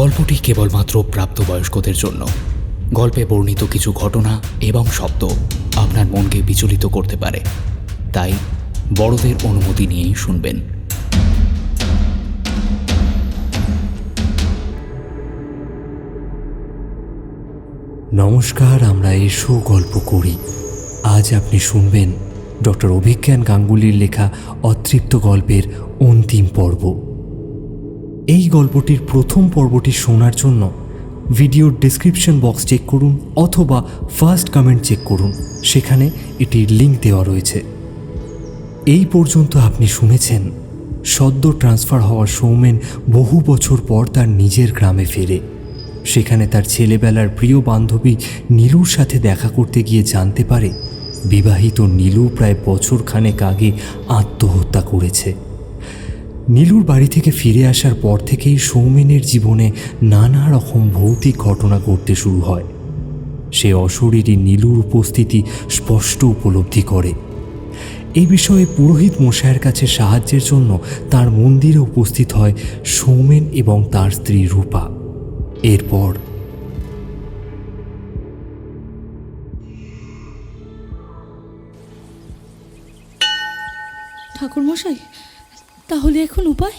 গল্পটি কেবলমাত্র প্রাপ্তবয়স্কদের জন্য। গল্পে বর্ণিত কিছু ঘটনা এবং শব্দ আপনার মনকে বিচলিত করতে পারে, তাই বড়দের অনুমতি নিয়েই শুনবেন। নমস্কার, আমরা এসো গল্প করি। আজ আপনি শুনবেন ডক্টর অভিজ্ঞান গাঙ্গুলির লেখা অতৃপ্ত গল্পের অন্তিম পর্ব। এই গল্পটির প্রথম পর্বটি শোনার জন্য ভিডিওর ডেসক্রিপশন বক্স চেক করুন অথবা ফার্স্ট কমেন্ট চেক করুন, সেখানে এটির লিঙ্ক দেওয়া রয়েছে। এই পর্যন্ত আপনি শুনেছেন সদ্য ট্রান্সফার হওয়া সৌমেন বহু বছর পর তার নিজের গ্রামে ফেরে। সেখানে তার ছেলেবেলার প্রিয় বান্ধবী নীলুর সাথে দেখা করতে গিয়ে জানতে পারে বিবাহিত নীলু প্রায় বছরখানেক আগে আত্মহত্যা করেছে। নীলুর বাড়ি থেকে ফিরে আসার পর থেকেই সৌমেনের জীবনে নানা রকম ভৌতিক ঘটনা ঘটতে শুরু হয়। সে অশরীরী নীলুর উপস্থিতি স্পষ্ট উপলব্ধি করে। এই বিষয়ে পুরোহিত মশাইয়ের কাছে সাহায্যের জন্য তার মন্দিরে উপস্থিত হয় সৌমেন এবং তার স্ত্রী রূপা। এরপর ঠাকুরমশাই, তাহলে এখন উপায়?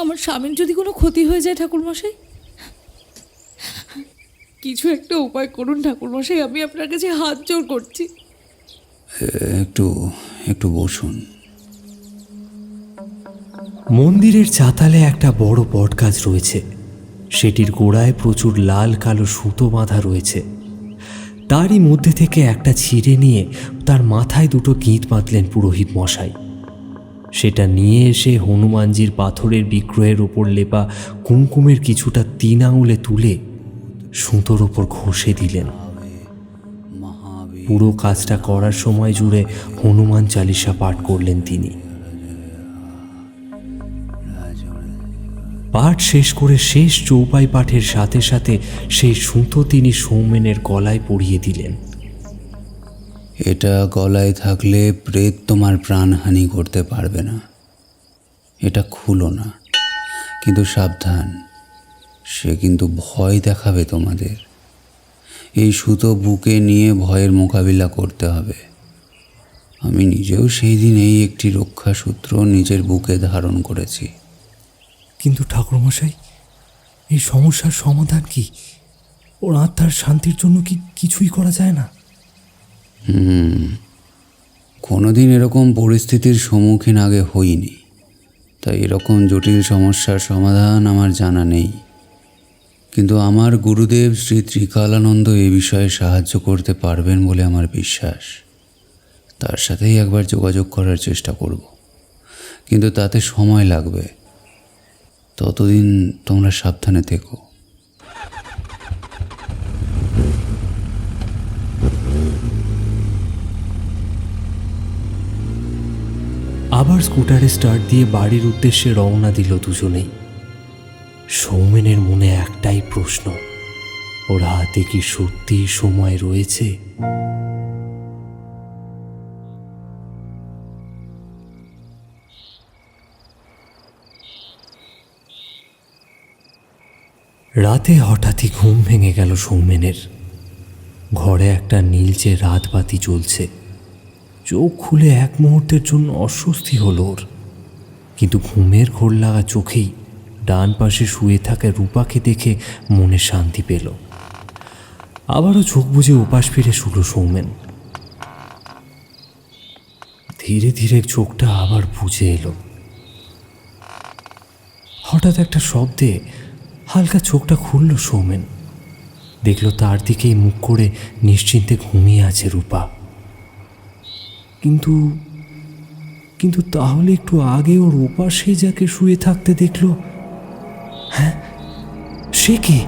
আমার স্বামীর যদি কোনো ক্ষতি হয়ে যায় ঠাকুরমশাই, কিছু একটা উপায় করুন ঠাকুরমশাই, আমি আপনার কাছে হাত জোর করছি। একটু বসুন। মন্দিরের চাতালে একটা বড় বটগাছ রয়েছে। সেটির গোড়ায় প্রচুর লাল কালো সুতো বাঁধা রয়েছে। তারই মধ্যে থেকে একটা ছিঁড়ে নিয়ে তার মাথায় দুটো গিঁট বাঁধলেন পুরোহিত মশাই। সেটা নিয়ে এসে হনুমানজির পাথরের বিগ্রহের ওপর লেপা কুমকুমের কিছুটা 3 আঙুলে তুলে সুতোর ওপর ঘষে দিলেন। পুরো কাজটা করার সময় জুড়ে হনুমান চালিসা পাঠ করলেন তিনি। পাঠ শেষ করে শেষ চৌপাই পাঠের সাথে সাথে সেই সুতো তিনি সৌমেনের গলায় পরিয়ে দিলেন। এটা গলায় থাকলে প্রেত তোমার প্রাণহানি করতে পারবে না। এটা খুলো না, কিন্তু সাবধান, সে কিন্তু ভয় দেখাবে তোমাদের। এই সুতো বুকে নিয়ে ভয়ের মোকাবিলা করতে হবে। আমি নিজেও সেই দিন এই একটি রক্ষা সূত্র নিজের বুকে ধারণ করেছি। কিন্তু ঠাকুরমশাই, এই সমস্যার সমাধান কি? ওর আত্মার শান্তির জন্য কি কিছুই করা যায় না? কোনোদিন এরকম পরিস্থিতির সম্মুখীন আগে হইনি, তাই এরকম জটিল সমস্যার সমাধান আমার জানা নেই। কিন্তু আমার গুরুদেব শ্রী ত্রিকালানন্দ এ বিষয়ে সাহায্য করতে পারবেন বলে আমার বিশ্বাস। তার সাথেই একবার যোগাযোগ করার চেষ্টা করব, কিন্তু তাতে সময় লাগবে। ততদিন তোমরা সাবধানে থেকো। আবার স্কুটারে স্টার্ট দিয়ে বাড়ির উদ্দেশ্যে রওনা দিল দুজনেই। সৌমেনের মনে একটাই প্রশ্ন, ওর হাতে কি সত্যি সময় রয়েছে? রাতে হঠাৎই ঘুম ভেঙে গেল সৌমেনের। ঘরে একটা নীলচে রাতবাতি জ্বলছে। চোখ খুলে এক মুহূর্তের জন্য অস্বস্তি হলো ওর, কিন্তু ঘুমের ঘোর লাগা চোখেই ডান পাশে শুয়ে থাকা রূপাকে দেখে মনে শান্তি পেল। আবারও চোখ বুজে উপাস ফিরে শুলো সৌমেন। ধীরে ধীরে চোখটা আবার বুজে এলো। হঠাৎ একটা শব্দে হালকা চোখটা খুলল সৌমেন। দেখল তার দিকেই মুখ করে নিশ্চিন্তে ঘুমিয়ে আছে রূপা। কিন্তু তাহলে একটু আগে ওর ওপাশে যাকে শুয়ে থাকতে দেখল, হ্যাঁ, সে কে?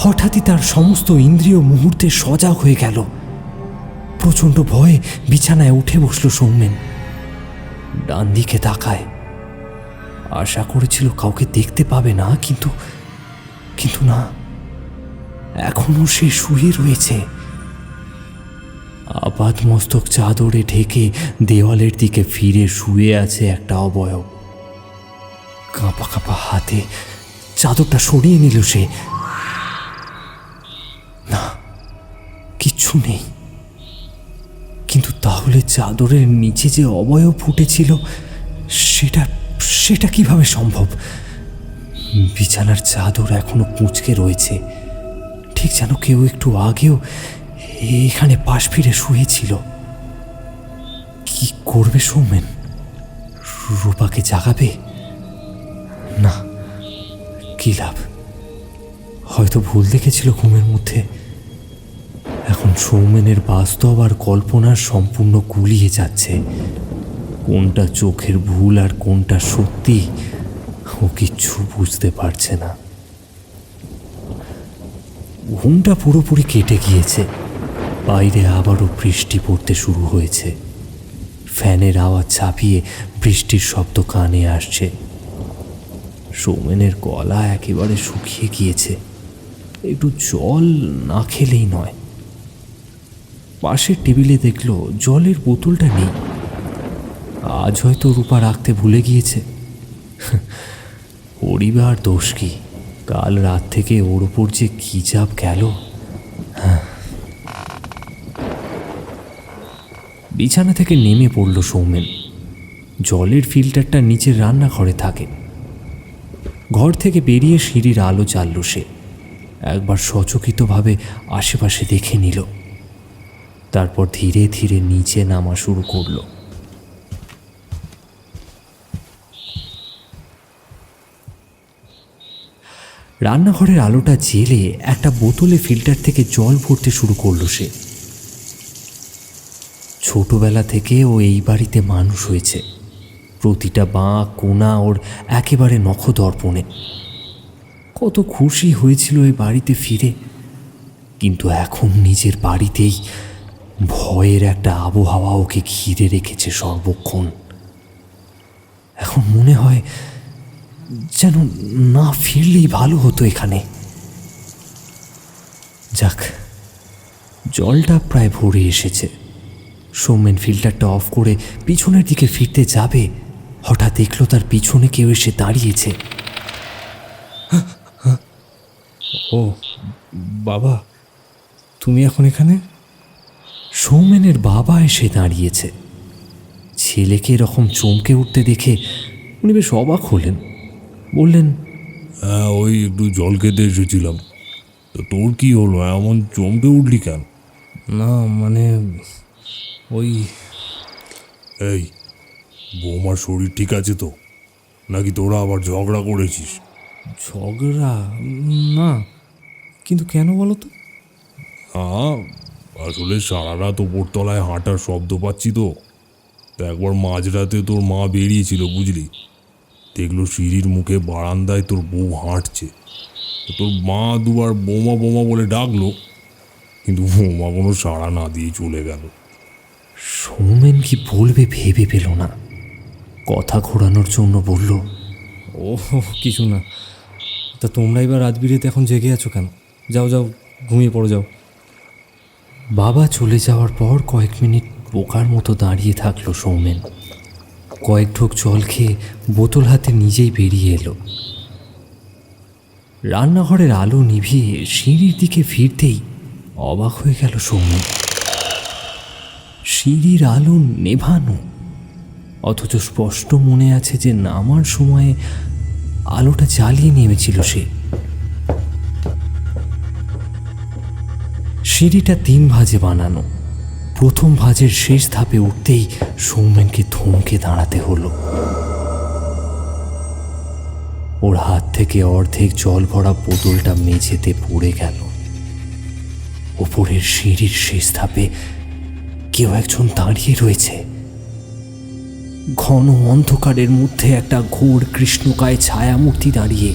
হঠাৎই তার সমস্ত ইন্দ্রিয় মুহূর্তে সজাগ হয়ে গেল। প্রচণ্ড ভয়ে বিছানায় উঠে বসল সৌমেন। ডান দিকে তাকায়। আশা করেছিল কাউকে দেখতে পাবে না, কিন্তু না, এখনো সে শুয়ে রয়েছে। আপাদমস্তক চাদরে ঢেকে দেওয়ালের দিকে ফিরে শুয়ে আছে একটা অবয়ব। কাঁপা কাঁপা হাতে চাদরটা সরিয়ে নিল সে। না, কিচ্ছু নেই। কিন্তু তাহলে চাদরের নিচে যে অবয়ব ফুটেছিল সেটা সেটা কিভাবে সম্ভব? বিছানার চাদর এখনো কুঁচকে রয়েছে, ঠিক যেন কেউ একটু আগেও এখানে পাশ ফিরে শুয়েছিল। কি করবে সৌমেন? রূপাকে জাগাবে? না, কি লাভ? হয়তো ভুল দেখেছিল ঘুমের মধ্যে। এখন সৌমেনের বাস্তব আর কল্পনার সম্পূর্ণ গুলিয়ে যাচ্ছে। কোনটা চোখের ভুল আর কোনটা সত্যি ও কিচ্ছু বুঝতে পারছে না। ঘুমটা পুরোপুরি কেটে গিয়েছে। বাইরে আবারও বৃষ্টি পড়তে শুরু হয়েছে। ফ্যানের আওয়াজ ছাপিয়ে বৃষ্টির শব্দ কানে আসছে। সৌমেনের গলা একেবারে শুকিয়ে গিয়েছে, একটু জল না খেলেই নয়। পাশের টেবিলে দেখলো জলের বোতলটা নেই। আজ হয়তো রূপা রাখতে ভুলে গিয়েছে। পরিবার দোষ কি? কাল রাত থেকে ওর ওপর যে কি চাপ গেল। বিছানা থেকে নেমে পড়ল সৌমেন। জলের ফিল্টারটা নিচের রান্নাঘরে থাকে। ঘর থেকে বেরিয়ে সিঁড়ির আলো জ্বালল সে। একবার সচকিতভাবে আশেপাশে দেখে নিল, তারপর ধীরে ধীরে নিচে নামা শুরু করলো। রান্নাঘরের আলোটা জেলে একটা বোতলে ফিল্টার থেকে জল ভরতে শুরু করলো সে। ছোটবেলা থেকে ও এই বাড়িতে মানুষ হয়েছে। প্রতিটা বাঁক কোণা ওর একেবারে নখদর্পণে। কত খুশি হয়েছিল এই বাড়িতে ফিরে, কিন্তু এখন নিজের বাড়িতেই ভয়ের একটা আবহাওয়া ওকে ঘিরে রেখেছে সর্বক্ষণ। এখন মনে হয় যেন না ফিরলেই ভালো হতো এখানে। যাক, জলটা প্রায় ভরে এসেছে। সৌমেন ফিল্টারটা অফ করে পিছনের দিকে ফিরতে যাবে, হঠাৎ দেখল তার পিছনে কেউ এসে দাঁড়িয়েছে। ও বাবা, তুমি এখন এখানে? সৌমেনের বাবা এসে দাঁড়িয়েছে। ছেলেকে এরকম চমকে উঠতে দেখে উনি বেশ অবাক হলেন। বললেন, হ্যাঁ, ওই একটু জল খেতে এসেছিলাম। তো তোর কি হলো, এমন চমকে উঠলি কেন? না মানে ওই এই, বৌমার শরীর ঠিক আছে তো, নাকি তোরা আবার ঝগড়া করেছিস? ঝগড়া না, কিন্তু কেন বলো তো? হ্যাঁ, আসলে সারা রাত ওপরতলায় হাঁটার শব্দ পাচ্ছি তো একবার মাঝরাতে তোর মা বেরিয়েছিল বুঝলি, দেখলো সিঁড়ির মুখে বারান্দায় তোর বউ হাঁটছে। তো তোর মা দুবার বোমা বোমা বলে ডাকলো, কিন্তু বোমা কোনো সাড়া না দিয়ে চলে গেল। সৌমেন কি বলবে ভেবে পেল না। কথা ঘোরানোর জন্য বলল, ও কিছু না। তা তোমরা এবার রাত বিরেতে এখন জেগে আছো কেন? যাও যাও, ঘুমিয়ে পড়ো যাও। বাবা চলে যাওয়ার পর কয়েক মিনিট বোকার মতো দাঁড়িয়ে থাকলো সৌমেন। কয়েক ঢোক জল খেয়ে বোতল হাতে নিজেই বেরিয়ে এলো। রান্নাঘরের আলো নিভিয়ে সিঁড়ির দিকে ফিরতেই অবাক হয়ে গেল সৌমেন। সিঁড়ির আলো নেভানো, অথচ স্পষ্ট মনে আছে যে নামার সময়ে আলোটা জ্বালিয়ে নেমেছিল সে। সিঁড়িটা 3 ভাঁজে বানানো। প্রথম ভাঁজের শেষ ধাপে উঠতেই সৌমেনকে থমকে দাঁড়াতে হলো। ওর হাত থেকে অর্ধেক জল ভরা বোতলটা মেঝেতে পড়ে গেল। ওপরের সিঁড়ির শেষ ধাপে কেউ একজন দাঁড়িয়ে রয়েছে। ঘন অন্ধকারের মধ্যে একটা ঘোর কৃষ্ণকায় ছায়ামূর্তি দাঁড়িয়ে।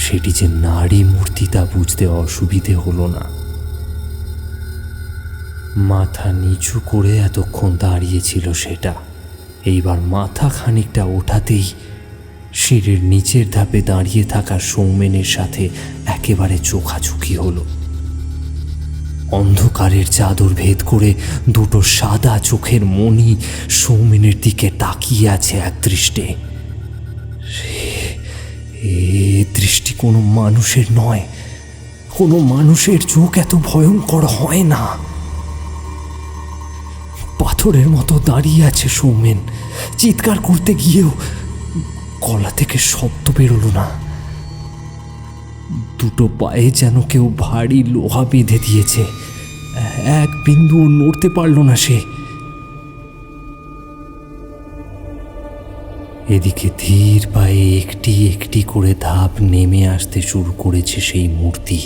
সেটি যে নারী মূর্তি তা বুঝতে অসুবিধে হলো না। মাথা নিচু করে এতক্ষণ দাঁড়িয়েছিল সেটা। এইবার মাথা খানিকটা ওঠাতেই সিঁড়ির নিচের ধাপে দাঁড়িয়ে থাকা সৌমেনের সাথে একেবারে চোখাচোখি হলো। অন্ধকারের চাদর ভেদ করে দুটো সাদা চোখের মণি সৌমেনের দিকে তাকিয়ে আছে একদৃষ্টে। কোনো মানুষের নয়, কোনো মানুষের চোখ এত ভয়ঙ্কর হয় না। পাথরের মতো দাঁড়িয়ে আছে সৌমেন। চিৎকার করতে গিয়েও গলা থেকে শব্দ বেরোলো না। দুটো পায়ে যেন কেউ ভারী লোহা বেঁধে দিয়েছে। এক বিন্দুও নড়তে পারল না সে। এদিকে ধীর পায়ে একটি একটি করে ধাপ নেমে আসতে শুরু করেছে সেই মূর্তি।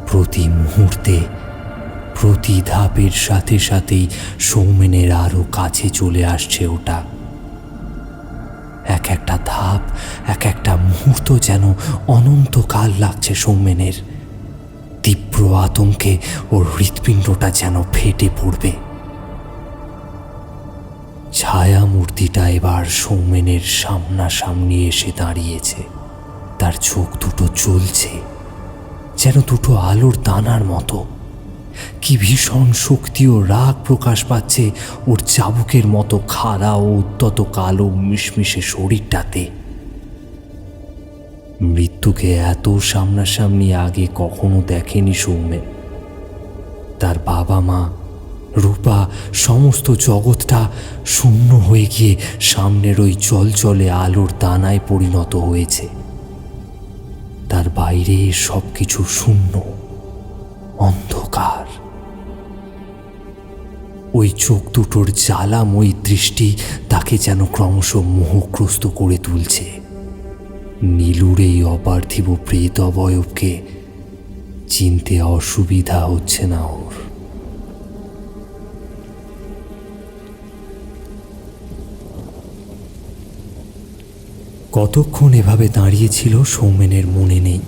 প্রতি মুহূর্তে, প্রতি ধাপের সাথে সাথেই সৌমেনের আরো কাছে চলে আসছে ওটা। এক একটা ধাপ, এক একটা মুহূর্ত যেন অনন্তকাল লাগছে সৌমেনের। তীব্র আতঙ্কে ওর হৃৎপিণ্ডটা যেন ফেটে পড়বে। ছায়া মূর্তিটা এবার সৌমেনের সামনাসামনি এসে দাঁড়িয়েছে। তার চোখ দুটো জ্বলছে যেন দুটো আলোর দানার মতো। কি ভীষণ শক্তি ও রাগ প্রকাশ পাচ্ছে ওর চাবুকের মতো খাড়া ও উদ্যত কালো মিশমিশে শরীরটাতে। মৃত্যুকে এত সামনাসামনি আগে কখনো দেখেনি সৌমেন। তার বাবা মা, রূপা, সমস্ত জগৎটা শূন্য হয়ে গিয়ে সামনের ওই চলচলে আলোর দানায় পরিণত হয়েছে। তার বাইরে সবকিছু শূন্য, অন্ধকার। ওই চোখ দুটোর জ্বালাময়ী দৃষ্টি তাকে যেন ক্রমশ মোহগ্রস্ত করে তুলছে। নীলুর এই অপার্থিব প্রেত অবয়বকে চিনতে অসুবিধা হচ্ছে না ওর। কতক্ষণ এভাবে দাঁড়িয়েছিল সৌমেনের মনে নেই।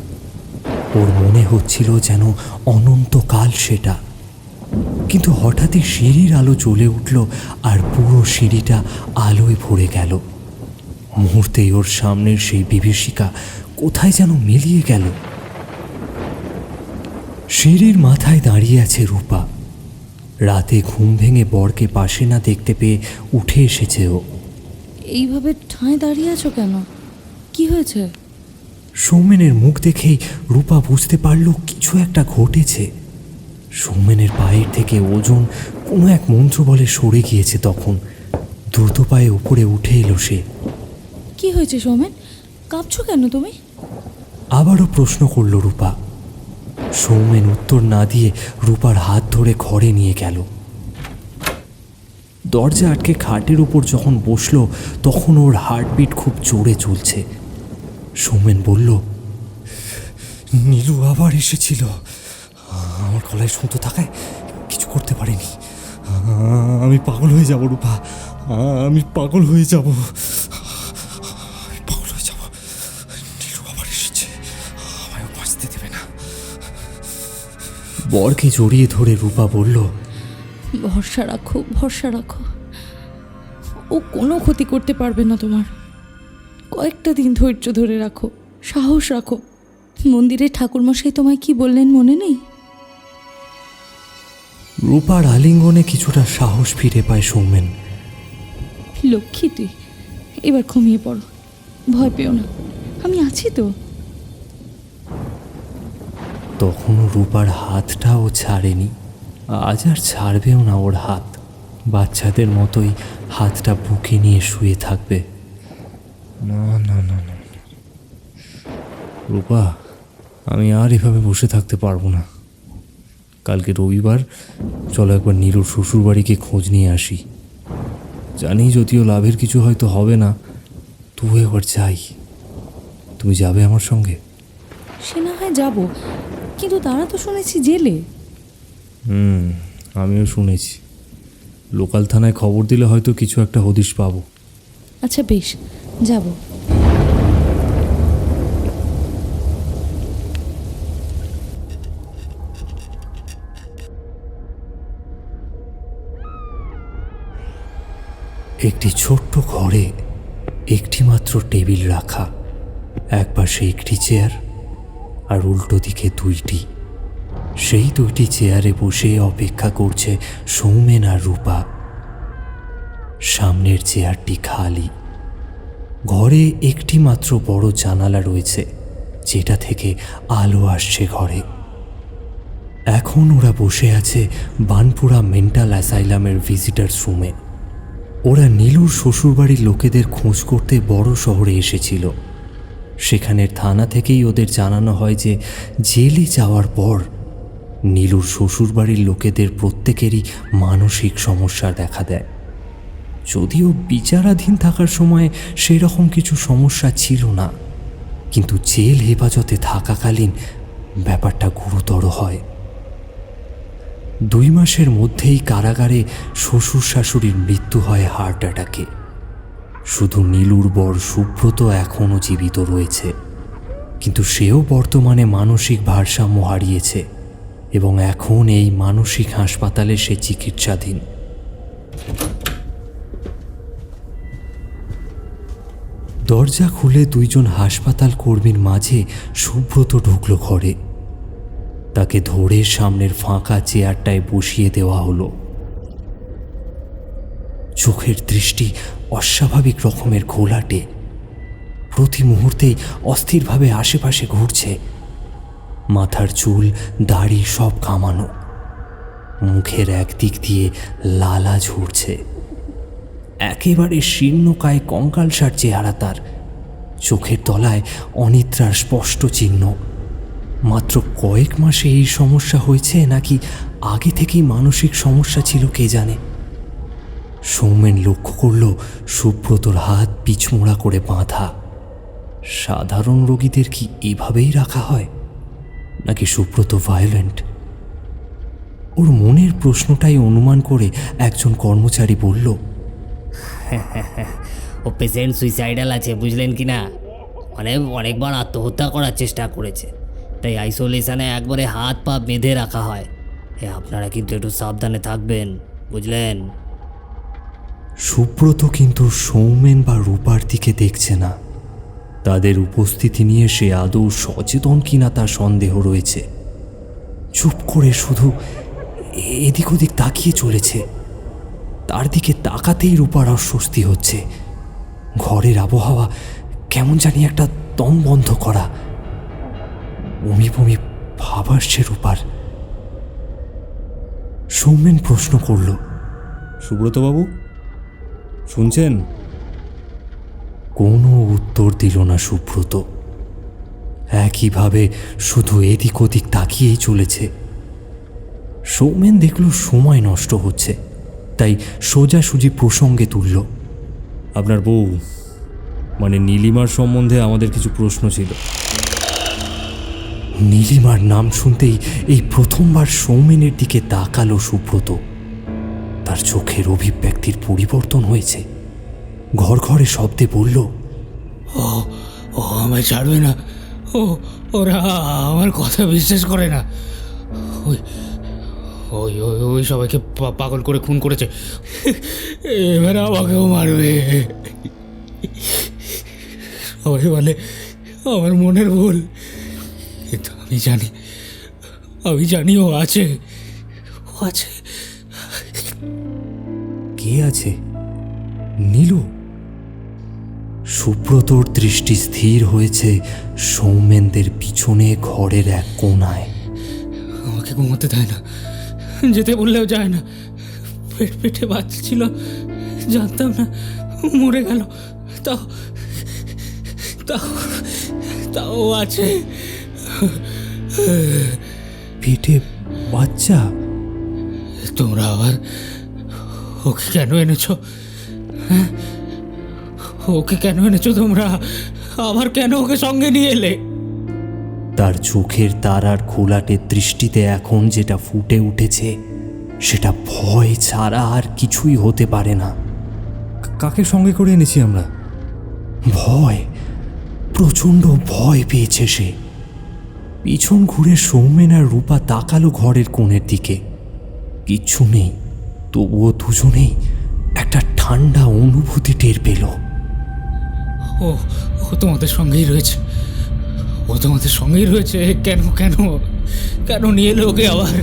ওর মনে হচ্ছিল যেন অনন্তকাল সেটা। কিন্তু হঠাৎই সিঁড়ির আলো জ্বলে উঠল আর পুরো সিঁড়িটা আলোয় ভরে গেল। মুহূর্তেই ওর সামনের সেই বিভীষিকা কোথায় যেন মিলিয়ে গেল। সিঁড়ির মাথায় দাঁড়িয়ে আছে রূপা। রাতে ঘুম ভেঙে বরকে পাশে না দেখতে পেয়ে উঠে এসেছে ও। এইভাবে ঠাঁই দাঁড়িয়ে আছো কেন? কি হয়েছে? সৌমেনের মুখ দেখেই রূপা বুঝতে পারল কিছু একটা ঘটেছে। সৌমেনের পায়ের থেকে ওজন কোনো এক মন্ত্র বলে সরে গিয়েছে। তখন দ্রুত পায়ে উপরে উঠে এলো সে। কি হয়েছে সৌমেন? কাঁপছো কেন তুমি? আবারও প্রশ্ন করল রূপা। সৌমেন উত্তর না দিয়ে রূপার হাত ধরে ঘরে নিয়ে গেল। দরজা আটকে খাটের উপর যখন বসলো তখন ওর হার্টবিট খুব জোরে চলছে। সৌমেন বলল, নীলু আবার এসেছিল। আমার গলায় সুতো থাকায় কিছু করতে পারিনি। আমি পাগল হয়ে যাব রূপা, আমি পাগল হয়ে যাব, পাগল হয়ে যাব। নীলু আবার এসেছে, আমায় বাঁচতে দেবে না। বরকে জড়িয়ে ধরে রূপা বলল, ভরসা রাখো, ভরসা রাখো। ও কোনো ক্ষতি করতে পারবে না তোমার। কয়েকটা দিন ধৈর্য ধরে রাখো, সাহস রাখো। মন্দিরে ঠাকুরমশাই তোমায় কি বললেন মনে নেই? রূপার আলিঙ্গনে কিছুটা সাহস ফিরে পায় সৌমেন। লক্ষ্মী তুই, এবার ঘুমিয়ে পড়ো, ভয় পেও না, আমি আছি তো। তখনও রূপার হাতটাও ছাড়েনি। আজ আর ছাড়বেও না ওর হাত। বাচ্চাদের মতোই হাতটা বুকে নিয়ে শুয়ে থাকবে। না না না না রূপা, আমি আর এভাবে বসে থাকতে পারবো না। কালকে রবিবার, চলো একবার নীলুর শ্বশুরবাড়িকে খোঁজ নিয়ে আসি। জানি যদিও লাভের কিছু হয়তো হবে না, তবু একবার যাই। তুমি যাবে আমার সঙ্গে? সে না হয় যাবো, কিন্তু তারা তো শুনেছি জেলে। আমিও শুনেছি। লোকাল থানায় খবর দিলে হয়তো কিছু একটা হদিশ পাবো। আচ্ছা বেশ, যাবো। একটি ছোট্ট ঘরে একটি মাত্র টেবিল রাখা, এক পাশে একটি চেয়ার আর উল্টো দিকে দুইটি। সেই দুইটি চেয়ারে বসে অপেক্ষা করছে সৌমেন আর রূপা। সামনের চেয়ারটি খালি। ঘরে একটি মাত্র বড় জানালা রয়েছে, যেটা থেকে আলো আসছে ঘরে। এখন ওরা বসে আছে বানপুরা মেন্টাল অ্যাসাইলামের ভিজিটার্স রুমে। ওরা নীলুর শ্বশুরবাড়ির লোকেদের খোঁজ করতে বড় শহরে এসেছিল। সেখানের থানা থেকেই ওদের জানানো হয় যে জেলে যাওয়ার পর নীলুর শ্বশুরবাড়ির লোকেদের প্রত্যেকেরই মানসিক সমস্যা দেখা দেয়। যদিও বিচারাধীন থাকার সময় সেই রকম কিছু সমস্যা ছিল না, কিন্তু জেল হেফাজতে থাকাকালীন ব্যাপারটা গুরুতর হয়। 2 মাসের মধ্যেই কারাগারে শ্বশুর শাশুড়ির মৃত্যু হয় হার্ট অ্যাটাকে। শুধু নীলুর বর সুব্রত এখনও জীবিত রয়েছে, কিন্তু সেও বর্তমানে মানসিক ভারসাম্য হারিয়েছে এবং এখন এই মানসিক হাসপাতালে সে চিকিৎসাধীন। দরজা খুলে 2 জন হাসপাতাল কর্মীর মাঝে সুব্রত ঢুকল ঘরে। তাকে ধরে সামনের ফাঁকা চেয়ারটায় বসিয়ে দেওয়া হলো। চোখের দৃষ্টি অস্বাভাবিক রকমের ঘোলাটে, প্রতি মুহূর্তেই অস্থিরভাবে আশেপাশে ঘুরছে। মাথার চুল দাড়ি সব কামানো, মুখের একদিক দিয়ে লালা ঝরছে। একেবারে শীর্ণকায় কঙ্কালসার চেহারা তার, চোখের তলায় অনিদ্রার স্পষ্ট চিহ্ন। মাত্র কয়েক মাসে এই সমস্যা হয়েছে নাকি আগে থেকেই মানসিক সমস্যা ছিল কে জানে। সৌমেন লক্ষ্য করল সুব্রতর হাত পিছমোড়া করে বাঁধা। সাধারণ রোগীদের কি এভাবেই রাখা হয়, নাকি সুব্রত ভায়োলেন্ট? ওর মনের প্রশ্নটাই অনুমান করে একজন কর্মচারী বলল, ও পেশেন্ট সুইসাইডাল আছে, বুঝলেন কি না? মানে অনেকবার আত্মহত্যা করার চেষ্টা করেছে, তাই আইসোলেশনে একবারে হাত পা বেঁধে রাখা হয়। আপনারা কিন্তু একটু সাবধানে থাকবেন, বুঝলেন? সুব্রত কিন্তু সৌমেন বা রূপার দিকে দেখছে না। তাদের উপস্থিতি নিয়ে সে আদৌ সচেতন কিনা তার সন্দেহ রয়েছে। চুপ করে শুধু এদিক ওদিক তাকিয়ে চলেছে। তার দিকে তাকাতেই রূপার অস্বস্তি হচ্ছে। ঘরের আবহাওয়া কেমন জানি একটা দম বন্ধ করা। বমি বমি ভাব আসছে রূপার। সৌমেন প্রশ্ন করল, সুব্রতবাবু শুনছেন? কোনো উত্তর দিল না সুব্রত। একইভাবে শুধু এদিক ওদিক তাকিয়েই চলেছে। সৌমেন দেখল সময় নষ্ট হচ্ছে, তাই সোজাসুজি প্রসঙ্গে তুলল, আপনার বউ মানে নীলিমার সম্বন্ধে আমাদের কিছু প্রশ্ন ছিল। নীলিমার নাম শুনতেই এই প্রথমবার সৌমেনের দিকে তাকালো সুব্রত। তার চোখের অভিব্যক্তির পরিবর্তন হয়েছে। ঘরে শব্দে বলল, ও আমায় ছাড়বে না। ওরা আমার কথা বিশ্বাস করে না। ওই ওই ওই সবাইকে পাগল করে খুন করেছে, এবার আমাকেও মারবে। সবাই বলে আমার মনের ভুল, কিন্তু আমি জানি ও আছে। কে আছে? নীলু? সুব্রতর দৃষ্টি স্থির হয়েছে সৌমেনদের পিছনে ঘরের এক কোণায়। আমাকে ঘুমোতে দেয় না, যেতে বললেও যায় না। পেটে বাচ্চা ছিল, জানতাম না মরে গেল। তাও তাও তাও আছে। পেটে বাচ্চা? তোমরা আবার ওকে কেন এনেছো? হ্যাঁ, ওকে কেন এনেছো তোমরা? আবার কেন ওকে সঙ্গে নিয়ে এলে? তার চোখের তারার ঘোলাটে দৃষ্টিতে এখন যেটা ফুটে উঠেছে সেটা ভয় ছাড়া আর কিছুই হতে পারে না। কাকে সঙ্গে করে এনেছি আমরা? ভয়, প্রচণ্ড ভয় পেয়েছে সে। পিছন ঘুরে সৌমেন আর রূপা তাকালো ঘরের কোণের দিকে। কিচ্ছু নেই, তবুও দুজনেই একটা ঠান্ডা অনুভূতি টের পেল। ও তোমাদের সঙ্গেই রয়েছে, কেন কেন কেন নিয়ে এলো ওকে আবার?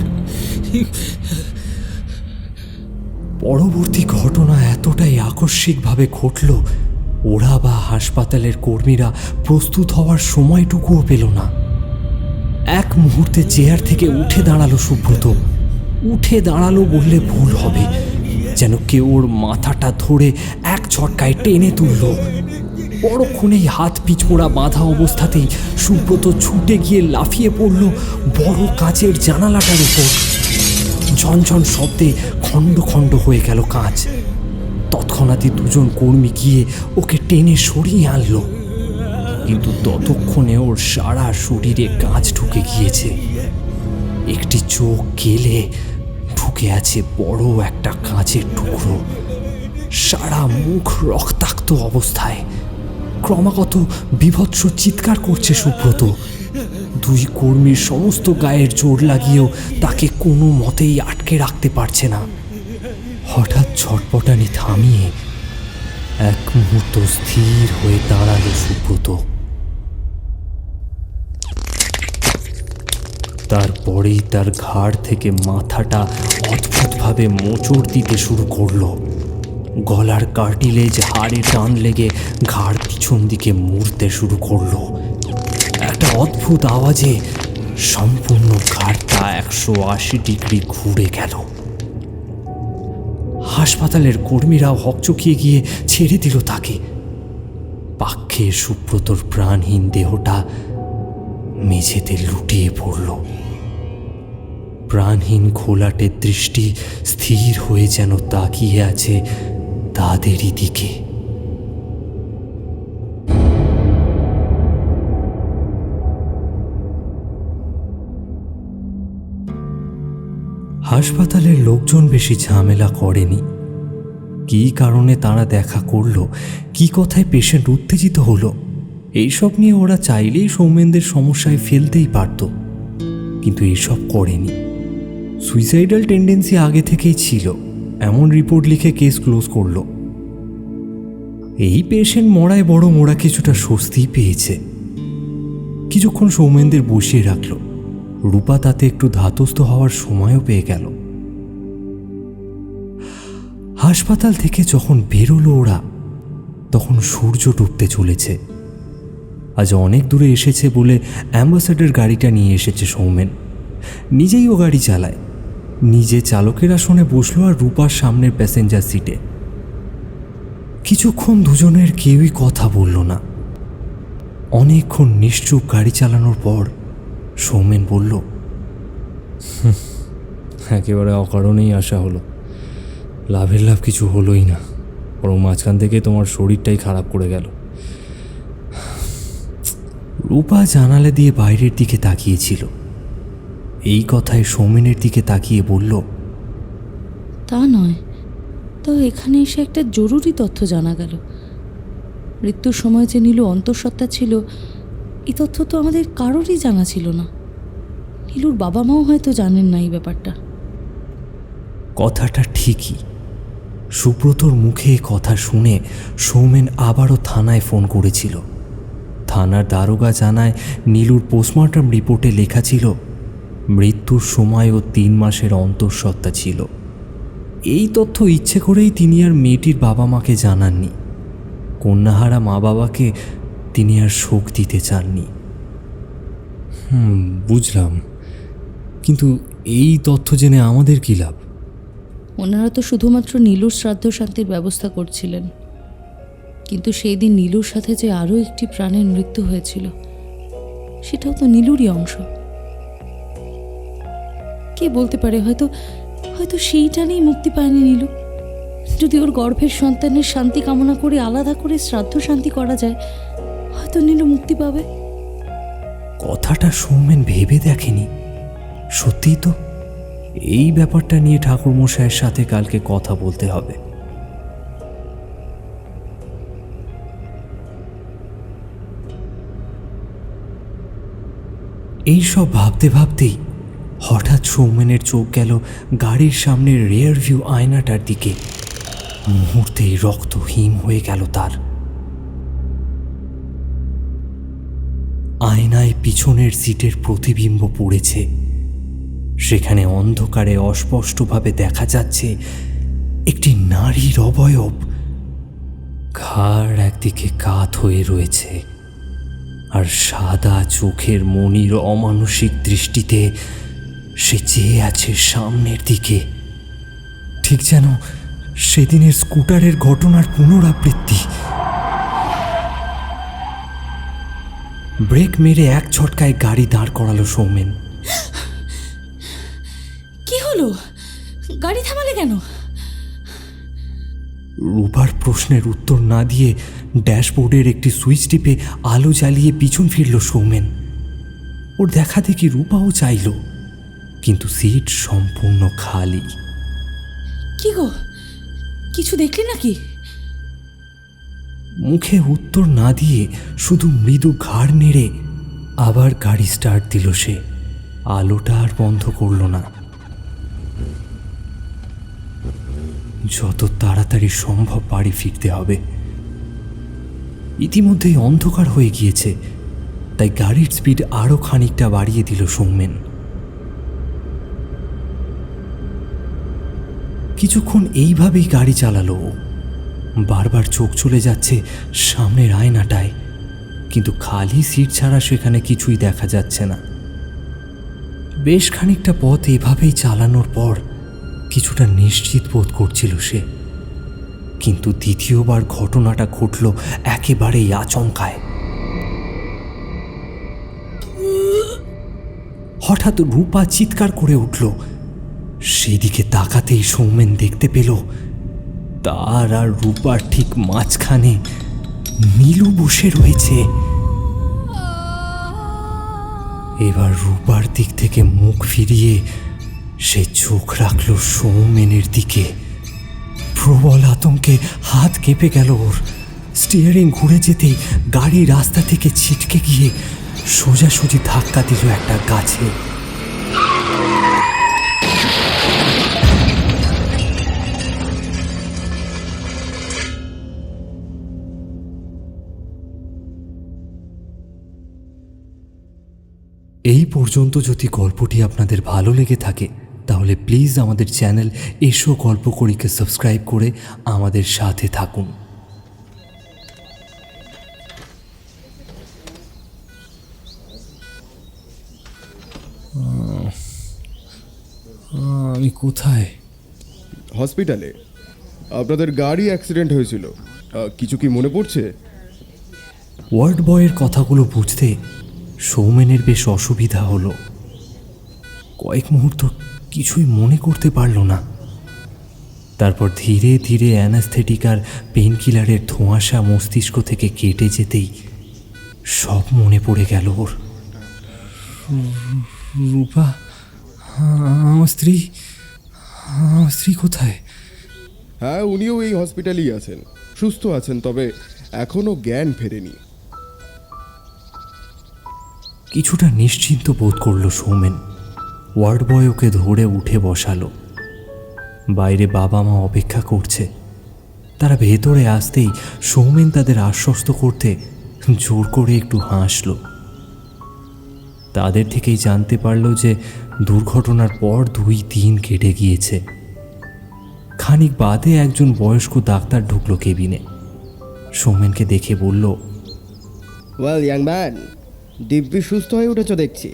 পরবর্তী ঘটনা এতটাই আকস্মিকভাবে ঘটল ওরা বা হাসপাতালের কর্মীরা প্রস্তুত হওয়ার সময়টুকুও পেল না। এক মুহূর্তে চেয়ার থেকে উঠে দাঁড়ালো সুব্রত। উঠে দাঁড়ালো বললে ভুল হবে, যেন কেউ ওর মাথাটা ধরে এক ঝটকায় টেনে তুলল। পরক্ষণেই হাত পিছপোড়া বাঁধা অবস্থাতেই সুব্রত ছুটে গিয়ে লাফিয়ে পড়ল বড় কাচের জানালাটার উপর। ঝনঝন শব্দে খণ্ড খণ্ড হয়ে গেল কাঁচ। তৎক্ষণাৎই দুজন কর্মী গিয়ে ওকে টেনে সরিয়ে আনলো, কিন্তু ততক্ষণে ওর সারা শরীরে কাঁচ ঢুকে গিয়েছে। একটি চোখ কেলে ঢুকে আছে বড় একটা কাঁচের টুকরো। সারা মুখ রক্তাক্ত অবস্থায়। ক্রমাগত বীভৎস চিৎকার করছে সুব্রত। দুই কর্মীর সমস্ত গায়ের জোর লাগিয়েও তাকে কোনো মতেই আটকে রাখতে পারছে না। হঠাৎ ছটপটানি থামিয়ে এক মুহূর্ত স্থির হয়ে দাঁড়ালো সুব্রত। তারপরেই তার ঘাড় থেকে মাথাটা অদ্ভুতভাবে মোচড় দিতে শুরু করলো। গলার কার্টিলেজ হাড়ে টান লেগে ঘাড় পিছন দিকে মুড়তে শুরু করলো। একটা অদ্ভুত আওয়াজে সম্পূর্ণ ঘাড়টা 180 ডিগ্রি ঘুরে গেল। হাসপাতালের কর্মীরাও হকচকিয়ে গিয়ে ছেড়ে দিল তাকে। পাক্ষে সুব্রতর প্রাণহীন দেহটা মেঝেতে লুটিয়ে পড়ল। প্রাণহীন ঘোলাটের দৃষ্টি স্থির হয়ে যেন তাকিয়ে আছে তাদেরই দিকে। হাসপাতালের লোকজন বেশি ঝামেলা করেনি। কী কারণে তারা দেখা করলো, কী কথায় পেশেন্ট উত্তেজিত হলো, এইসব নিয়ে ওরা চাইলেই সৌমেনদের সমস্যায় ফেলতেই পারত, কিন্তু এসব করেনি। সুইসাইডাল টেন্ডেন্সি আগে থেকেই ছিল, এমন রিপোর্ট লিখে কেস ক্লোজ করলো। এই পেশেন্ট মরায় বড় মোড়া কিছুটা স্বস্তি পেয়েছে। কিছুক্ষণ সৌমেনদের বসিয়ে রাখল। রূপা তাতে একটু ধাতস্থ হওয়ার সময়ও পেয়ে গেল। হাসপাতাল থেকে যখন বেরোলো ওরা, তখন সূর্য ডুবতে চলেছে। আজ অনেক দূরে এসেছে বলে অ্যাম্বাসেডর গাড়িটা নিয়ে এসেছে সৌমেন। নিজেই ও গাড়ি চালায়। নিজে চালকের আসনে বসলো আর রূপার সামনের প্যাসেঞ্জার সিটে। কিছুক্ষণ দুজনের কেউই কথা বলল না। অনেকক্ষণ নিশ্চুপ গাড়ি চালানোর পর সৌমেন বলল, একেবারে অকারণেই আসা হলো। লাভের লাভ কিছু হলোই না, বরং মাঝখান থেকে তোমার শরীরটাই খারাপ করে গেল। রূপা জানালা দিয়ে বাইরের দিকে তাকিয়েছিল। এই কথায় সৌমেনের দিকে তাকিয়ে বলল, তা নয়, তো এখানে এসে একটা জরুরি তথ্য জানা গেল। মৃত্যুর সময় যে নীলু অন্তঃসত্ত্বা ছিল, এই তথ্য তো আমাদের কারোরই জানা ছিল না। নীলুর বাবা মাও হয়তো জানেন না এই ব্যাপারটা। কথাটা ঠিকই। সুব্রতর মুখে কথা শুনে সৌমেন আবারও থানায় ফোন করেছিল। থানার দারোগা জানায় নীলুর পোস্টমর্টম রিপোর্টে লেখা ছিল মৃত্যুর সময়ও 3 মাসের অন্তঃসত্ত্বা ছিল। এই তথ্য ইচ্ছে করেই তিনি আর মেয়েটির বাবা মাকে জানাননি। কন্যাহারা মা বাবাকে তিনি আর শোক দিতে চাননি। বুঝলাম, কিন্তু এই তথ্য জেনে আমাদের কী লাভ? ওনারা তো শুধুমাত্র নীলুর শ্রাদ্ধ শান্তির ব্যবস্থা করছিলেন, কিন্তু সেই দিন নীলুর সাথে যে আরও একটি প্রাণের মৃত্যু হয়েছিল, সেটাও তো নীলুরই অংশ। কে বলতে পারে, হয়তো হয়তো সেইটা নিয়েই মুক্তি পায়নি নীলু। যদি ওর গর্ভের সন্তানের শান্তি কামনা করে আলাদা করে শ্রাদ্ধ শান্তি করা যায়, হয়তো নীলু মুক্তি পাবে। কথাটা সৌমেন ভেবে দেখেনি। সত্যিই তো, এই ব্যাপারটা নিয়ে ঠাকুরমশাইয়ের সাথে কালকে কথা বলতে হবে। এই সব ভাবতে ভাবতেই হঠাৎ সৌমেনের চোখ গেল গাড়ির সামনের রিয়ার ভিউ আয়নাটার দিকে। মুহূর্তেই রক্ত হিম হয়ে গেল তার। আয়নায় পিছনের সিটের প্রতিবিম্ব পড়েছে। সেখানে অন্ধকারে অস্পষ্টভাবে দেখা যাচ্ছে একটি নারীর অবয়ব। ঘাড় একদিকে কাত হয়ে রয়েছে, আর সাদা চোখের মনির অমানসিক দৃষ্টিতে সে চেয়ে আছে সামনের দিকে, ঠিক যেন সেদিনের স্কুটারের ঘটনার পুনরাবৃত্তি। ব্রেক মেরে এক ঝটকায় গাড়ি দাঁড় করালো সৌমেন। কি হলো? গাড়ি থামালে কেন? রূপার প্রশ্নের উত্তর না দিয়ে ড্যাশবোর্ডের একটি সুইচ টিপে আলো জ্বালিয়ে পিছন ফিরল সৌমেন। ওর দেখা দেখি রূপাও চাইল, কিন্তু সিট সম্পূর্ণ খালি। কি গো, কিছু দেখলি নাকি? মুখে উত্তর না দিয়ে শুধু মৃদু ঘাড় নেড়ে আবার গাড়ি স্টার্ট দিল সে। আলোটা আর বন্ধ করল না। যত তাড়াতাড়ি সম্ভব বাড়ি ফিরতে হবে। ইতিমধ্যেই অন্ধকার হয়ে গিয়েছে, তাই গাড়ির স্পিড আরও খানিকটা বাড়িয়ে দিল সৌমেন। কিছুক্ষণ এইভাবেই গাড়ি চালালো। বারবার চোখ চলে যাচ্ছে সামনের আয়নাটায়, কিন্তু খালি সিট ছাড়া সেখানে কিছুই দেখা যাচ্ছে না। বেশ খানিকটা পথ এভাবেই চালানোর পর কিছুটা নিশ্চিত বোধ করছিল সে, কিন্তু দ্বিতীয়বার ঘটনাটা ঘটল একেবারেই আচমকায়। হঠাৎ রূপা চিৎকার করে উঠল। সেদিকে তাকাতেই সৌমেন দেখতে পেল তার আর রূপার ঠিক মাঝখানে নীলু বসে রয়েছে। এবার রূপার দিক থেকে মুখ ফিরিয়ে সে চোখ রাখল সৌমেনের দিকে। প্রবল আতঙ্কে হাত কেঁপে গেল ওর। স্টিয়ারিং ঘুরে যেতেই গাড়ি রাস্তা থেকে ছিটকে গিয়ে সোজাসুজি ধাক্কা দিল একটা গাছে। এই পর্যন্ত যদি গল্পটি আপনাদের ভালো লেগে থাকে তাহলে প্লিজ আমাদের চ্যানেল এসো গল্প করিকে সাবস্ক্রাইব করে আমাদের সাথে থাকুন। আমি কোথায়? হসপিটালে। আপনাদের গাড়ি অ্যাক্সিডেন্ট হয়েছিল, কিছু কি মনে পড়ছে? ওয়ার্ড বয়ের কথাগুলো বুঝতে সৌমেনের বেশ অসুবিধা হলো। কয়েক মুহূর্ত কিছুই মনে করতে পারল না। তারপর ধীরে ধীরে অ্যানাস্থেটিক আর পেইনকিলারের ধোঁয়াশা মস্তিষ্ক থেকে কেটে যেতেই সব মনে পড়ে গেল ওর। রূপা, আমার স্ত্রী কোথায়? হ্যাঁ, উনিও এই হসপিটালেই আছেন, সুস্থ আছেন, তবে এখনও জ্ঞান ফেরেনি। কিছুটা নিশ্চিন্ত বোধ করল সৌমেন। ওয়ার্ড বয় ওকে ধরে উঠে বসালো। বাইরে বাবা মা অপেক্ষা করছে। তারা ভেতরে আসতেই সৌমেন তাদের আশ্বস্ত করতে জোর করে একটু হাসল। তাদের থেকেই জানতে পারল যে দুর্ঘটনার পর 2 দিন কেটে গিয়েছে। খানিক বাদে একজন বয়স্ক ডাক্তার ঢুকলো কেবিনে। সৌমেনকে দেখে বলল, ওয়েল ইয়াং ম্যান, দিব্যি সুস্থ হয়ে উঠেছ দেখছি,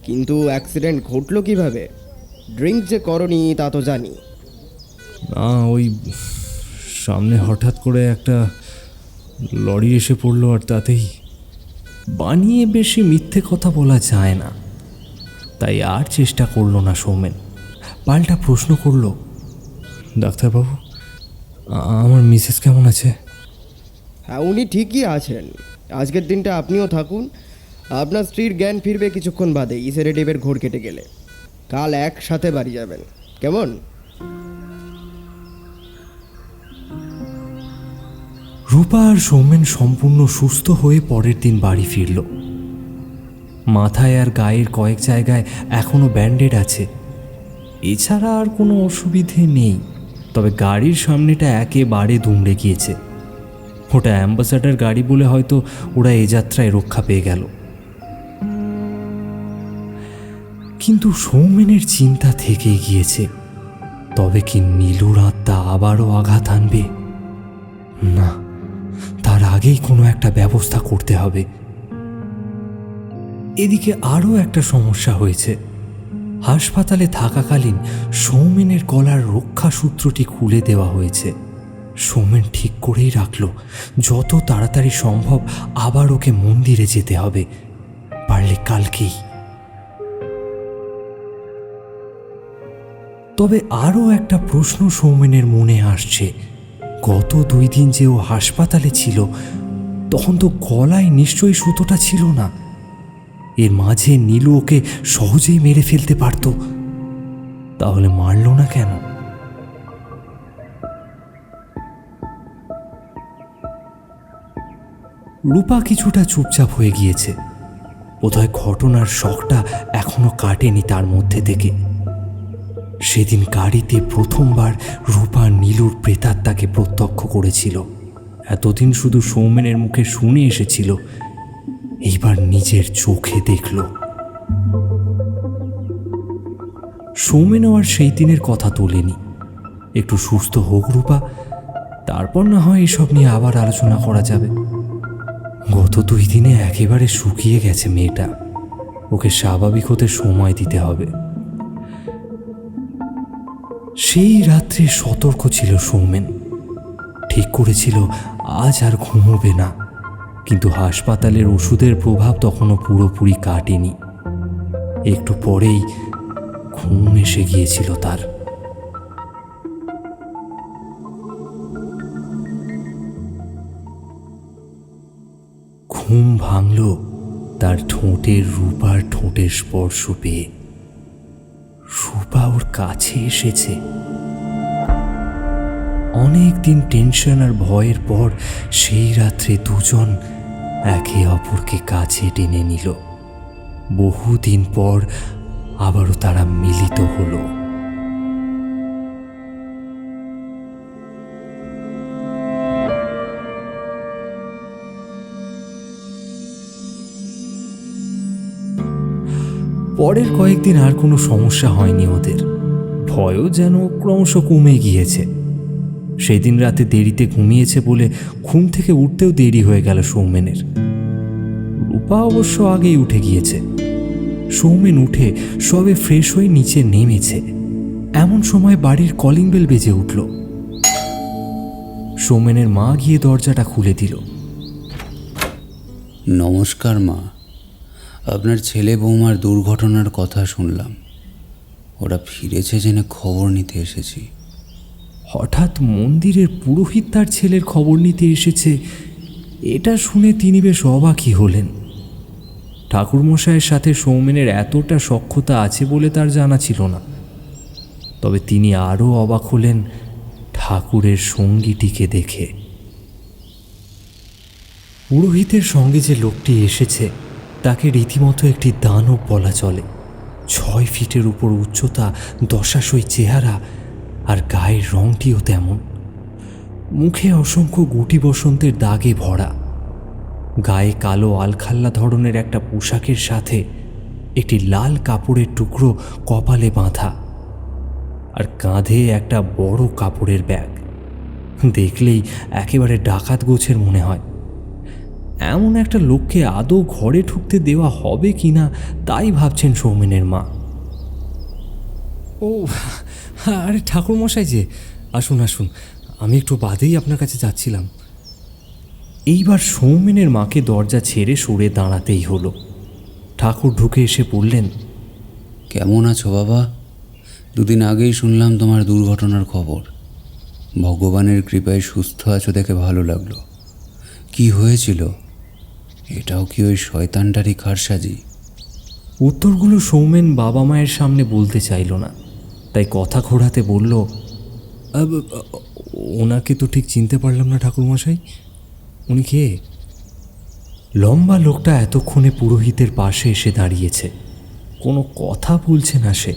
কিন্তু অ্যাক্সিডেন্ট ঘটলো কিভাবে? ড্রিঙ্ক যে করনি তা তো জানি। না, ওই সামনে হঠাৎ করে একটা লরি এসে পড়লো, আর তাতেই। বানিয়ে বেশি মিথ্যে কথা বলা যায় না, তাই আর চেষ্টা করল না সৌমেন। পাল্টা প্রশ্ন করল, ডাক্তারবাবু, আমার মিসেস কেমন আছে? হ্যাঁ, উনি ঠিকই আছেন। আজকের দিনটা আপনিও থাকুন। আপনার স্ত্রীর জ্ঞান ফিরবে কিছুক্ষণ বাদে ইসেরেটিভের ঘোর কেটে গেলে। কাল একসাথে বাড়ি যাবেন, কেমন? রূপা আর সৌমেন সম্পূর্ণ সুস্থ হয়ে পরের দিন বাড়ি ফিরল। মাথায় আর গায়ের কয়েক জায়গায় এখনো ব্যান্ডেড আছে। এছাড়া আর কোনো অসুবিধে নেই, তবে গাড়ির সামনেটা একেবারে দুমড়ে গিয়েছে। ওটা অ্যাম্বাসাডার গাড়ি বলে হয়তো ওরা এ যাত্রায় রক্ষা পেয়ে গেল। কিন্তু সৌমেনের চিন্তা থেকেই গিয়েছে, তবে কি নীলুর আত্মা আবারও আঘাত আনবে? না, তার আগেই কোনো একটা ব্যবস্থা করতে হবে। এদিকে আরও একটা সমস্যা হয়েছে। হাসপাতালে থাকাকালীন সৌমেনের গলার রক্ষা সূত্রটি খুলে দেওয়া হয়েছে। সৌমেন ঠিক করেই রাখল যত তাড়াতাড়ি সম্ভব আবার ওকে মন্দিরে যেতে হবে, পারলে কালকেই। তবে আরও একটা প্রশ্ন সৌমেনের মনে আসছে। গত 2 দিন যে ও হাসপাতালে ছিল, তখন তো গলায় নিশ্চয়ই সুতোটা ছিল না। এর মাঝে নীলু ওকে সহজেই মেরে ফেলতে পারত, তাহলে মারল না কেন? রূপা কিছুটা চুপচাপ হয়ে গিয়েছে। বোধহয় ঘটনার শকটা এখনো কাটেনি তার মধ্যে থেকে। সেদিন গাড়িতে প্রথমবার রূপা নীলুর প্রেতাত্মাকে প্রত্যক্ষ করেছিল। এতদিন শুধু সৌমেনের মুখে শুনে এসেছিল, এইবার নিজের চোখে দেখল। সৌমেনও আর সেই দিনের কথা তোলেনি। একটু সুস্থ হোক রূপা, তারপর না হয় এসব নিয়ে আবার আলোচনা করা যাবে। গত 2 দিনে একেবারে শুকিয়ে গেছে মেয়েটা, ওকে স্বাভাবিক হতে সময় দিতে হবে। সেই রাত্রে সতর্ক ছিল সৌমেন। ঠিক করেছিল আজ আর ঘুমোবে না, কিন্তু হাসপাতালের ওষুধের প্রভাব তখনও পুরোপুরি কাটেনি। একটু পরেই ঘুম এসে গিয়েছিল তার। ঘুম ভাঙল তার ঠোঁটের রূপার ঠোঁটের স্পর্শ পেয়ে। রূপা ওর কাছে এসেছে। অনেক দিন টেনশন আর ভয়ের পর সেই রাত্রে দুজন একে অপরকে কাছে টেনে নিল। বহুদিন পর আবারও তারা মিলিত হলো। পরের কয়েকদিন আর কোনো সমস্যা হয়নি ওদের। ভয়ও যেন ক্রমশ কমে গিয়েছে। সেদিন রাতে দেরিতে ঘুমিয়েছে বলে ঘুম থেকে উঠতেও দেরি হয়ে গেল সৌমেনের। রূপা অবশ্য আগেই উঠে গিয়েছে। সৌমেন উঠে সবে ফ্রেশ হয়ে নিচে নেমেছে, এমন সময় বাড়ির কলিং বেল বেজে উঠল। সৌমেনের মা গিয়ে দরজাটা খুলে দিল। নমস্কার মা, আপনার ছেলে বৌমার দুর্ঘটনার কথা শুনলাম। ওরা ফিরেছে জেনে খবর নিতে এসেছি। হঠাৎ মন্দিরের পুরোহিত তার ছেলের খবর নিতে এসেছে, এটা শুনে তিনি বেশ অবাকই হলেন। ঠাকুরমশাইয়ের সাথে সৌমেনের এতটা সখ্যতা আছে বলে তার জানা ছিল না। তবে তিনি আরও অবাক হলেন ঠাকুরের সঙ্গীটিকে দেখে। পুরোহিতের সঙ্গে যে লোকটি এসেছে তাকে রীতিমতো একটি দানব বলা চলে। 6 ফিটের উপর উচ্চতা, দশাশই চেহারা, আর গায়ের রংটিও তেমন। মুখে অসংখ্য গুটি বসন্তের দাগে ভরা। গায়ে কালো আলখাল্লা ধরনের একটা পোশাকের সাথে একটি লাল কাপড়ের টুকরো কপালে বাঁধা, আর কাঁধে একটা বড় কাপড়ের ব্যাগ। দেখলেই একেবারে ডাকাত গোছের মনে হয়। এমন একটা লোককে আদৌ ঘরে ঢুকতে দেওয়া হবে কিনা তাই ভাবছেন সৌমেনের মা। ও আরে ঠাকুরমশাই যে, আসুন আসুন, আমি একটু বাদেই আপনার কাছে যাচ্ছিলাম। এইবার সৌমেনের মাকে দরজা ছেড়ে সরে দাঁড়াতেই হলো। ঠাকুর ঢুকে এসে বললেন, কেমন আছো বাবা? 2 দিন আগেই শুনলাম তোমার দুর্ঘটনার খবর। ভগবানের কৃপায় সুস্থ আছো দেখে ভালো লাগলো। কি হয়েছিল? এটাও কি ওই শয়তানটারই কারসাজি? উত্তরগুলো সৌমেন বাবা মায়ের সামনে বলতে চাইল না, তাই কথা ঘোরাতে বলল, ওনাকে তো ঠিক চিনতে পারলাম না ঠাকুরমশাই, উনি কে? লম্বা লোকটা এতক্ষণে পুরোহিতের পাশে এসে দাঁড়িয়েছে। কোনো কথা বলছে না সে,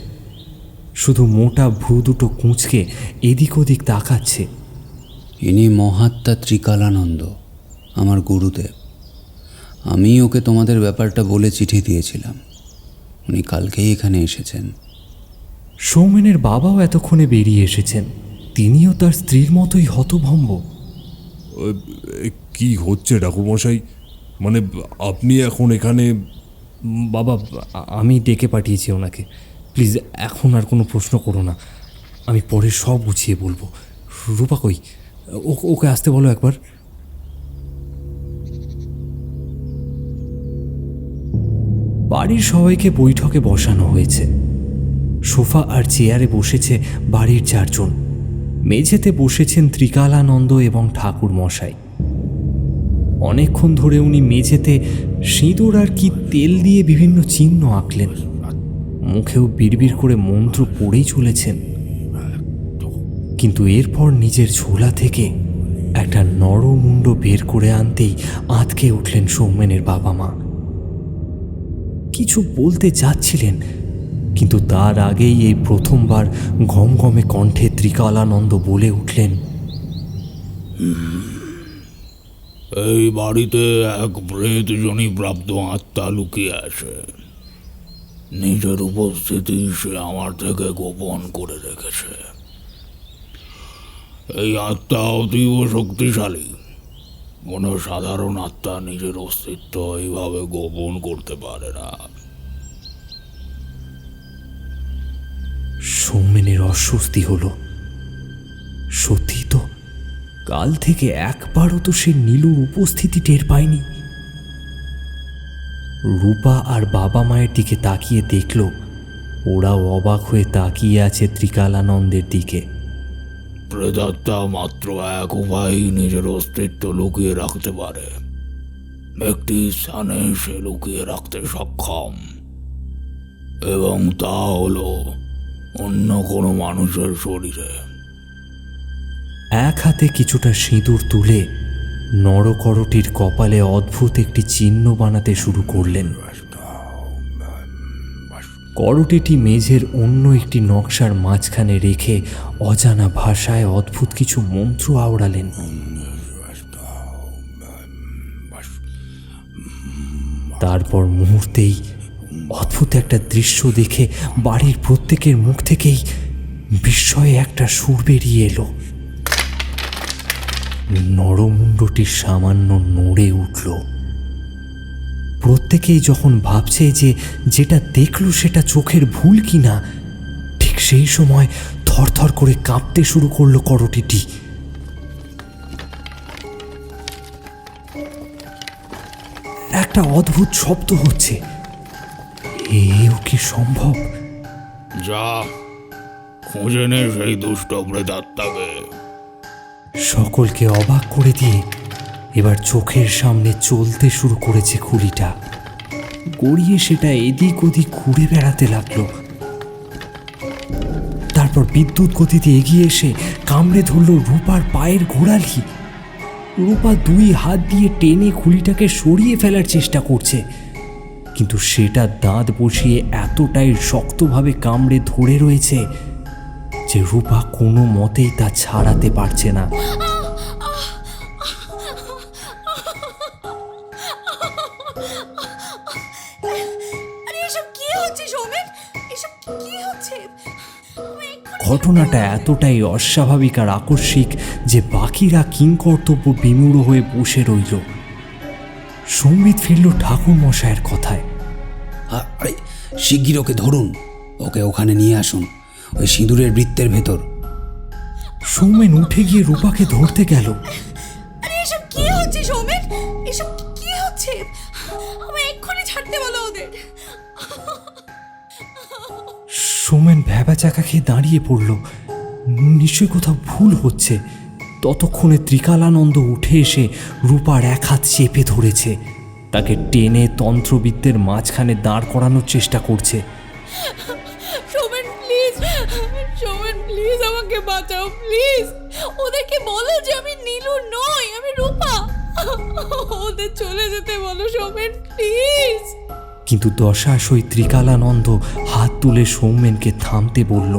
শুধু মোটা ভ্রু দুটো কুঁচকে এদিক ওদিক তাকাচ্ছে। ইনি মহাত্মা ত্রিকালানন্দ, আমার গুরুদেব। আমি ওকে তোমাদের ব্যাপারটা বলে চিঠি দিয়েছিলাম। উনি কালকেই এখানে এসেছেন। সৌমেনের বাবাও এতক্ষণে বেরিয়ে এসেছেন। তিনিও তার স্ত্রীর মতোই হতভম্ব। কি হচ্ছে ঠাকুরমশাই? মানে আপনি এখন এখানে? বাবা, আমি ডেকে পাঠিয়েছি ওনাকে। প্লিজ এখন আর কোনো প্রশ্ন করো না, আমি পরে সব গুছিয়ে বলবো। রূপা কই? ওকে আসতে বলো একবার। বাড়ির সবাইকে বৈঠকে বসানো হয়েছে। সোফা আর চেয়ারে বসেছে বাড়ির 4 জন। মেঝেতে বসেছেন ত্রিকালানন্দ এবং ঠাকুর মশাই। অনেকক্ষণ ধরে উনি মেঝেতে সিঁদুর আর কি তেল দিয়ে বিভিন্ন চিহ্ন আঁকলেন, মুখেও বিড়বিড় করে মন্ত্র পড়েই চলেছেন। কিন্তু এরপর নিজের ঝোলা থেকে একটা নরমুণ্ড বের করে আনতেই আঁতকে উঠলেন সৌমেনের বাবা মা। কিছু বলতে যাচ্ছিলেন, কিন্তু তার আগেই এই প্রথমবার ঘমঘমে কণ্ঠে ত্রিকালানন্দ বলে উঠলেন, এই বাড়িতে এক প্রেতজনী প্রাপ্ত আত্মা লুকিয়ে আছে। নিজের উপস্থিতি সে আমার থেকে গোপন করে রেখেছে। এই আত্মা অতীব শক্তিশালী। কোনো সাধারণ আত্মা নিজের অস্তিত্ব এইভাবে গোপন করতে পারে না। সৌমেনের অস্বস্তি হলো। সত্যি তো, কাল থেকে একবারও তো সে নীলুর উপস্থিতি টের পায়নি। রূপা আর বাবা মায়ের দিকে তাকিয়ে দেখল ওরাও অবাক হয়ে তাকিয়ে আছে ত্রিকালানন্দের দিকে। প্রেতাত্মা মাত্র এক উপায়ই নিজের অস্তিত্ব লুকিয়ে রাখতে পারে। একটি স্থানে সে লুকিয়ে রাখতে সক্ষম, এবং তা হলো অন্য কোনো মানুষের শরীরে। এক হাতে কিছুটা সিঁদুর তুলে নরকরটির কপালে অদ্ভুত একটি চিহ্ন বানাতে শুরু করলেন। করটিটি মেঝের অন্য একটি নকশার মাঝখানে রেখে অজানা ভাষায় অদ্ভুত কিছু মন্ত্র আওড়ালেন। তারপর মুহূর্তেই অদ্ভুত একটা দৃশ্য দেখে বাড়ির প্রত্যেকের মুখ থেকেই বিস্ময়ে একটা সুর বেরিয়ে এলো। নরমুণ্ডটি সামান্য নড়ে উঠল। প্রত্যেকেই যখন ভাবছে যে যেটা দেখল সেটা চোখের ভুল কিনা, ঠিক সেই সময় থরথর করে কাঁপতে শুরু করলো করটিটি। একটা অদ্ভুত শব্দ হচ্ছে। এও কি সম্ভব? যা খুঁজে নে সেই দুষ্ট প্রেতাত্মাকে। সকলকে অবাক করে দিয়ে এবার চোখের সামনে চলতে শুরু করেছে খুলিটা। গড়িয়ে সেটা এদিক ওদিক ঘুরে বেড়াতে লাগলো। তারপর বিদ্যুৎ গতিতে এগিয়ে এসে কামড়ে ধরল রূপার পায়ের গোড়ালি। রূপা 2 হাত দিয়ে টেনে খুলিটাকে সরিয়ে ফেলার চেষ্টা করছে, কিন্তু সেটা দাঁত বসিয়ে এতটাই শক্তভাবে কামড়ে ধরে রয়েছে যে রূপা কোনো মতেই তা ছাড়াতে পারছে না। ঘটনাটা এতটাই অস্বাভাবিক আর আকস্মিক যে বাকিরা কিংকর্তব্য বিমূঢ় হয়ে বসে রইল। সম্বিত ফিরল ঠাকুর মশায়ের কথায়। আরে শিগগির ওকে ধরুন, ওকে ওখানে নিয়ে আসুন, ওই সিঁদুরের বৃত্তের ভেতর। সৌমেন উঠে গিয়ে রূপাকে ধরতে গেল। আরে এসব কি হচ্ছে সৌমেন? এসব কি হচ্ছে? আমায় এক্ষুনি ছাড়তে বলো ওদের। সৌমেন ভ্যাবাচাকা খেয়ে দাঁড়িয়ে পড়ল। নিশ্চয়ই কোথাও ভুল হচ্ছে। ততক্ষণে ত্রিকালানন্দ উঠে এসে রূপার এক হাত চেপে ধরেছে, তাকে টেনে তন্ত্রবিদ্যের মাঝখানে দাঁড় করানোর চেষ্টা করছে। সৌমেন প্লিজ, সৌমেন প্লিজ আমাকে বাঁচাও প্লিজ। ওদেরকে বলো যে আমি নীলু নই, আমি রূপা। ওদের চলে যেতে বলো সৌমেন প্লিজ। কিন্তু দশাশই ত্রিকালানন্দ হাত তুলে সৌমেনকে থামতে বলল।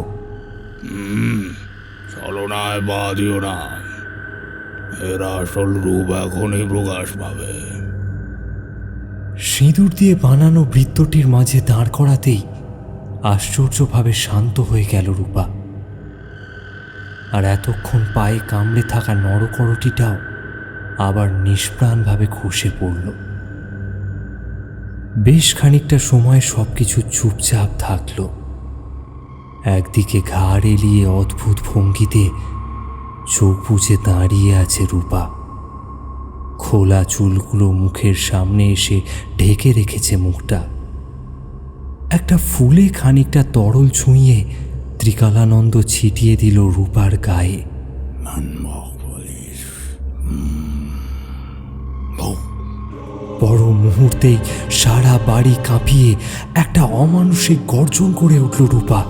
ছলনায় পা দিও না, এর আসল রূপ এখনই প্রকাশ পাবে। সিঁদুর দিয়ে বানানো বৃত্তটির মাঝে দাঁড় করাতেই আশ্চর্যভাবে শান্ত হয়ে গেল রূপা। আর এতক্ষণ পায়ে কামড়ে থাকা নরকরটিটাও আবার নিষ্প্রাণভাবে খসে পড়ল। বেশ খানিকটা সময় সবকিছু চুপচাপ থাকল। একদিকে ঘাড় এলিয়ে অদ্ভুত ভঙ্গিতে চোখ বুজে দাঁড়িয়ে আছে রূপা। খোলা চুলগুলো মুখের সামনে এসে ঢেকে রেখেছে মুখটা। একটা ফুলে খানিকটা তরল ছুঁয়ে ত্রিকালানন্দ ছিটিয়ে দিল রূপার গায়ে। বড় মুহূর্তেই সারা বাড়ি কাঁপিয়ে একটা অমানুষিক গর্জন করে উঠল রূপা।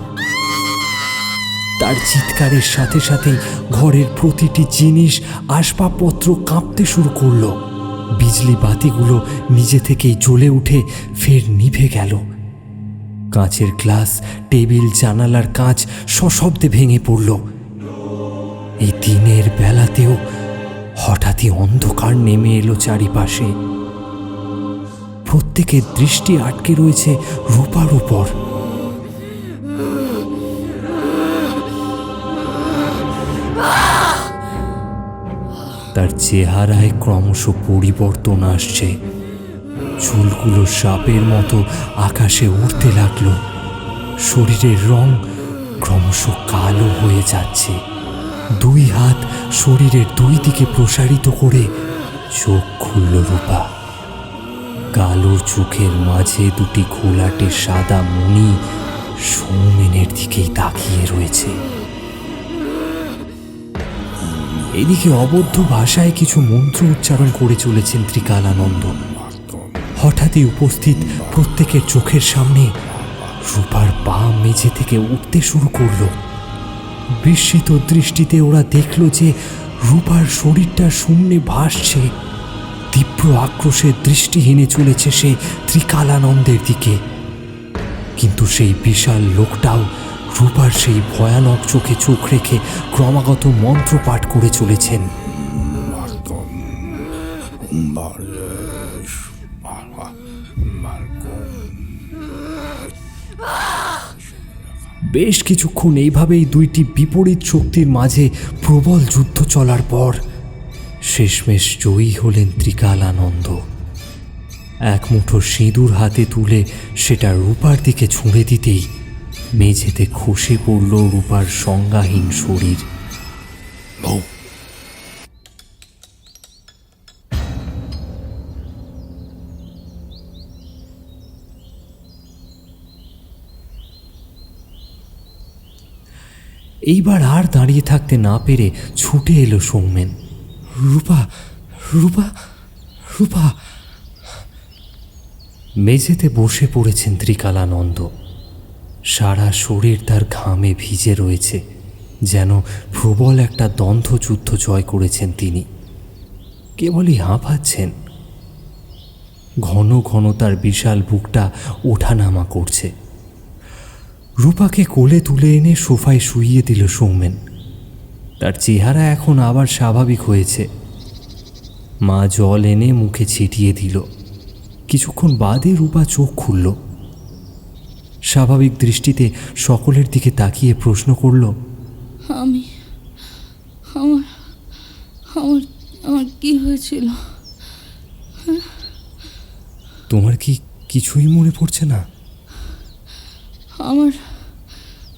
তার চিৎকারের সাথে সাথেই ঘরের প্রতিটি জিনিস আসবাবপত্র কাঁপতে শুরু করলো। বিজলি বাতিগুলো নিজে থেকেই জ্বলে উঠে ফের নিভে গেল। কাঁচের গ্লাস, টেবিল, জানালার কাঁচ সশব্দে ভেঙে পড়ল। এই দিনের বেলাতেও হঠাৎই অন্ধকার নেমে এলো চারিপাশে। প্রত্যেকের দৃষ্টি আটকে রয়েছে রূপার উপর। তার চেহারায় ক্রমশ পরিবর্তন আসছে। চুলগুলো সাপের মতো আকাশে উড়তে লাগলো। শরীরের রং ক্রমশ কালো হয়ে যাচ্ছে। দুই হাত শরীরের দুই দিকে প্রসারিত করে চোখ খুলল রূপা। কালো চোখের মাঝে দুটি ঘোলাটে সাদা মণি সৌমেনের দিকেই তাকিয়ে রয়েছে। এদিকে অবদ্ধ ভাষায় কিছু মন্ত্র উচ্চারণ করে চলেছেন ত্রিকালানন্দ। হঠাৎই উপস্থিত প্রত্যেকের চোখের সামনে রূপার পা মেঝে থেকে উঠতে শুরু করলো। বিস্মিত দৃষ্টিতে ওরা দেখল যে রূপার শরীরটা শূন্যে ভাসছে। তীব্র আক্রোশের দৃষ্টি হেনে চলেছে সে ত্রিকালানন্দের দিকে। কিন্তু সেই বিশাল লোকটাও রূপার সেই ভয়ানক চোখে চোখ রেখে ক্রমাগত মন্ত্র পাঠ করে চলেছেন। বেশ কিছুক্ষণ এইভাবেই দুইটি বিপরীত শক্তির মাঝে প্রবল যুদ্ধ চলার পর শেষমেশ জয়ী হলেন ত্রিকালানন্দ। এক মুঠো সিঁদুর হাতে তুলে সেটা রূপার দিকে ছুঁড়ে দিতেই মেঝেতে খসে পড়ল রূপার সংজ্ঞাহীন শরীর। এইবার আর দাঁড়িয়ে থাকতে না পেরে ছুটে এলো সৌমেন। রূপা, রূপা, রূপা! মেঝেতে বসে পড়েছেন ত্রিকালানন্দ। সারা শরীর তার ঘামে ভিজে রয়েছে, যেন প্রবল একটা দ্বন্দ্বযুদ্ধ জয় করেছেন তিনি। কেবলই হাঁপাচ্ছেন। ঘন ঘন তার বিশাল বুকটা ওঠানামা করছে। রূপাকে কোলে তুলে এনে সোফায় শুইয়ে দিল সৌমেন। তার চেহারা এখন আবার স্বাভাবিক হয়েছে। মা জল এনে মুখে ছিটিয়ে দিল। কিছুক্ষণ বাদে রূপা চোখ খুলল। স্বাভাবিক দৃষ্টিতে সকলের দিকে তাকিয়ে প্রশ্ন করল, আমার কি হয়েছিল? তোমার কি কিছুই মনে পড়ছে না?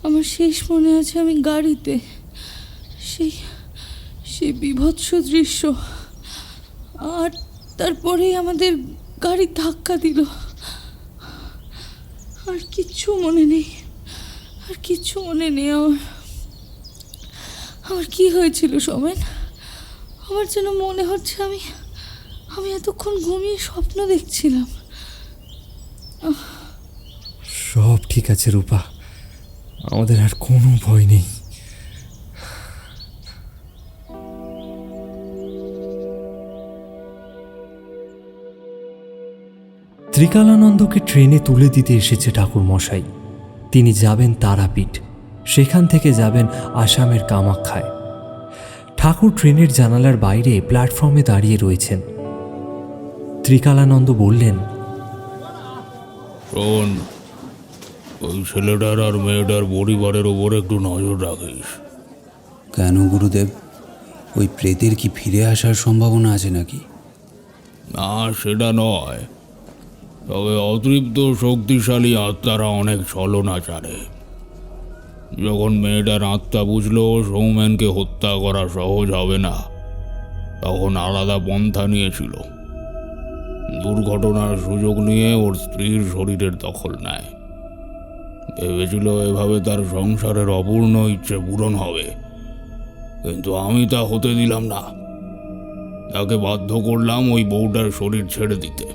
আমার শেষ মনে আছে আমি গাড়িতে সেই বিভৎস দৃশ্য, আর তারপরেই আমাদের গাড়ি ধাক্কা দিল। আর কিচ্ছু মনে নেই আমার কি হয়েছিল সৌমেন? আমার যেন মনে হচ্ছে আমি এতক্ষণ ঘুমিয়ে স্বপ্ন দেখছিলাম। সব ঠিক আছে রূপা, আমাদের আর কোনো ভয় নেই। ত্রিকালানন্দকে ট্রেনে তুলে দিতে এসেছে ঠাকুরমশাই। তিনি যাবেন তারাপীঠ, সেখান থেকে যাবেন আসামের কামাখ্যায়। ঠাকুর ট্রেনের জানালার বাইরে প্ল্যাটফর্মে দাঁড়িয়ে রয়েছেন। ত্রিকালানন্দ বললেন, শোন, ওই ছেলেটার আর মেয়েটার পরিবারের ওপর একটু নজর রাখিস। কেন গুরুদেব? ওই প্রেতের কি ফিরে আসার সম্ভাবনা আছে নাকি? না, সেটা নয়, তবে অতৃপ্ত শক্তিশালী আত্মারা অনেক ছলনাচারে। যখন মেয়েটার আত্মা বুঝলো সৌমেনকে হত্যা করা সহজ হবে না, তখন আলাদা পন্থা নিয়েছিল। দুর্ঘটনার সুযোগ নিয়ে ওর স্ত্রীর শরীরের দখল নেয়। ভেবেছিল এভাবে তার সংসারের অপূর্ণ ইচ্ছে পূরণ হবে, কিন্তু আমি তা হতে দিলাম না। তাকে বাধ্য করলাম ওই বউটার শরীর ছেড়ে দিতে।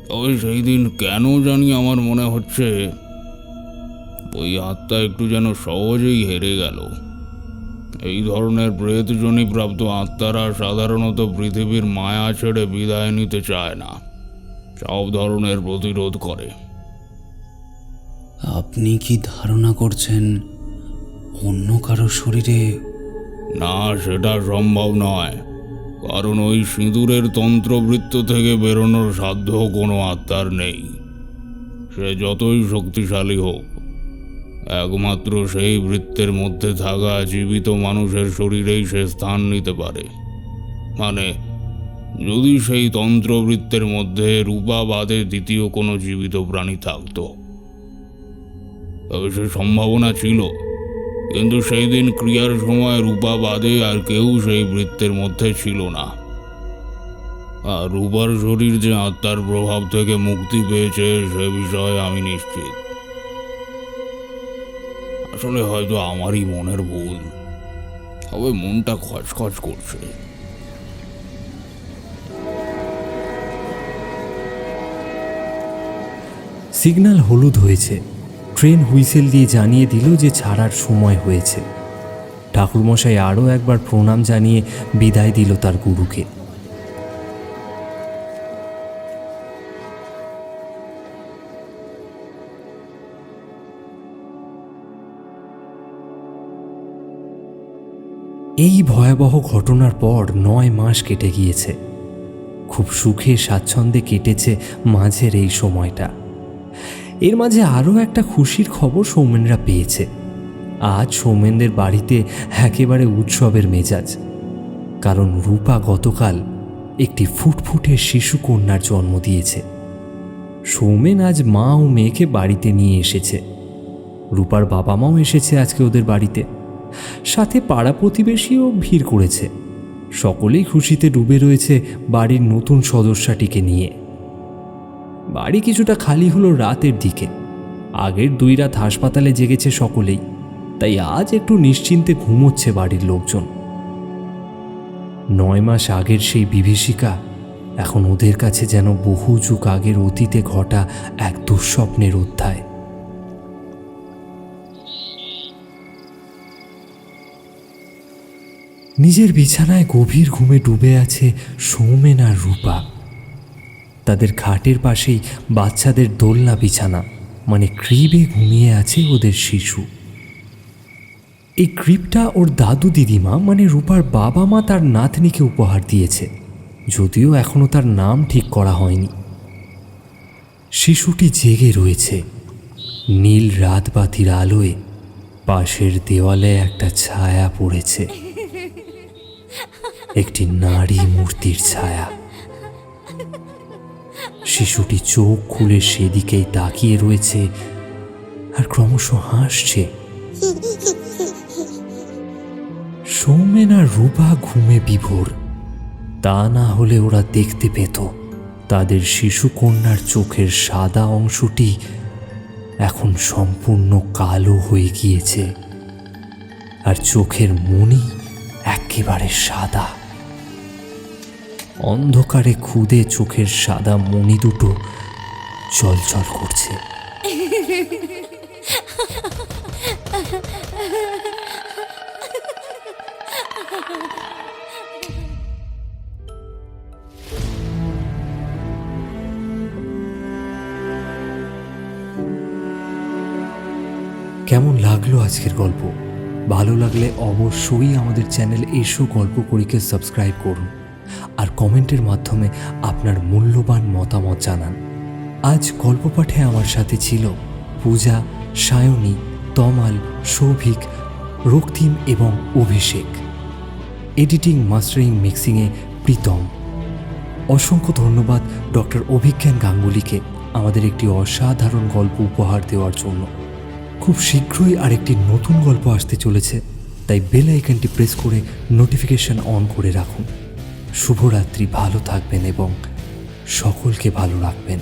তবে সেই দিন কেন জানি আমার মনে হচ্ছে ওই আত্মা একটু যেন সহজেই হেরে গেল। এই ধরনের প্রেতজনী প্রাপ্ত আত্মারা সাধারণত পৃথিবীর মায়া ছেড়ে বিদায় নিতে চায় না, সব ধরনের প্রতিরোধ করে। আপনি কি ধারণা করছেন অন্য কারো শরীরে? না, সেটা সম্ভব নয়, কারণ ওই সিঁদুরের তন্ত্রবৃত্ত থেকে বেরোনোর সাধ্য কোনো আত্মার নেই। সে যতই শক্তিশালী হোক, একমাত্র সেই বৃত্তের মধ্যে থাকা জীবিত মানুষের শরীরেই সে স্থান নিতে পারে। মানে, যদি সেই তন্ত্রবৃত্তের মধ্যে রূপা বাদে দ্বিতীয় কোনো জীবিত প্রাণী থাকত, তবে সে সম্ভাবনা ছিল। কিন্তু সেই দিন ক্রিয়ার সময় রূপা বাদে আর কেউ সেই বৃত্তের মধ্যে ছিল না। আর রূপার শরীর যে আত্মার প্রভাব থেকে মুক্তি পেয়েছে সে বিষয়ে আমি নিশ্চিত। আসলে হয়তো আমারই মনের ভুল, তবে মনটা খচখচ করছে। সিগন্যাল হলুদ হয়েছে। ট্রেন হুইসেল দিয়ে জানিয়ে দিল যে ছাড়ার সময় হয়েছে। ঠাকুরমশাই আরও একবার প্রণাম জানিয়ে বিদায় দিল তার গুরুকে। এই ভয়াবহ ঘটনার পর 9 মাস কেটে গিয়েছে। খুব সুখে স্বাচ্ছন্দ্যে কেটেছে মাঝের এই সময়টা। এর মাঝে আরও একটা খুশির খবর সৌমেনরা পেয়েছে। আজ সৌমেনদের বাড়িতে একেবারে উৎসবের মেজাজ, কারণ রূপা গতকাল একটি ফুটফুটে শিশু কন্যার জন্ম দিয়েছে। সৌমেন আজ মা ও মেয়েকে বাড়িতে নিয়ে এসেছে। রূপার বাবা মাও এসেছে আজকে ওদের বাড়িতে, সাথে পাড়া প্রতিবেশীও ভিড় করেছে। সকলেই খুশিতে ডুবে রয়েছে বাড়ির নতুন সদস্যটিকে নিয়ে। বাড়ি কিছুটা খালি হলো রাতের দিকে। আগের 2 রাত হাসপাতালে জেগেছে সকলেই, তাই আজ একটু নিশ্চিন্তে ঘুমোচ্ছে বাড়ির লোকজন। 9 মাস আগের সেই বিভীষিকা এখন ওদের কাছে যেন বহু যুগ আগের অতীতে ঘটা এক দুঃস্বপ্নের অধ্যায়। নিজের বিছানায় গভীর ঘুমে ডুবে আছে সৌমেন আর রূপা। তাদের খাটের পাশেই বাচ্চাদের দোলনা বিছানা, মানে ক্রিবে ঘুমিয়ে আছে ওদের শিশু। এই ক্রিবটা ওর দাদু দিদিমা মানে রূপার বাবা মা তার নাতনিকে উপহার দিয়েছে, যদিও এখনো তার নাম ঠিক করা হয়নি। শিশুটি জেগে রয়েছে। নীল রাতবাতির আলোয় পাশের দেওয়ালে একটা ছায়া পড়েছে, একটি নারী মূর্তির ছায়া। শিশুটি চোখ খুলে সেদিকেই তাকিয়ে রয়েছে আর ক্রমশ হাসছে। সৌমেন আর রূপা ঘুমে বিভোর, তা না হলে ওরা দেখতে পেত তাদের শিশু কন্যার চোখের সাদা অংশটি এখন সম্পূর্ণ কালো হয়ে গিয়েছে, আর চোখের মণি একেবারে সাদা। অন্ধকারে খুদে চোখের সাদা মণি দুটো চলচল করছে। কেমন লাগলো আজকের গল্প? ভালো লাগলে অবশ্যই আমাদের চ্যানেল এসো গল্প করিকে সাবস্ক্রাইব করুন আর কমেন্টের মাধ্যমে আপনার মূল্যবান মতামত জানান। আজ গল্প পাঠে আমার সাথে ছিল পূজা, সায়নী, তমাল, সৌভিক, রক্তিম এবং অভিষেক। এডিটিং, মাস্টারিং, মিক্সিংয়ে প্রীতম। অসংখ্য ধন্যবাদ ডক্টর অভিজ্ঞান গাঙ্গুলিকে আমাদের একটি অসাধারণ গল্প উপহার দেওয়ার জন্য। খুব শীঘ্রই আরেকটি নতুন গল্প আসতে চলেছে, তাই বেল আইকনটি প্রেস করে নোটিফিকেশন অন করে রাখুন। শুভরাত্রি, ভালো থাকবেন এবং সকলকে ভালো রাখবেন।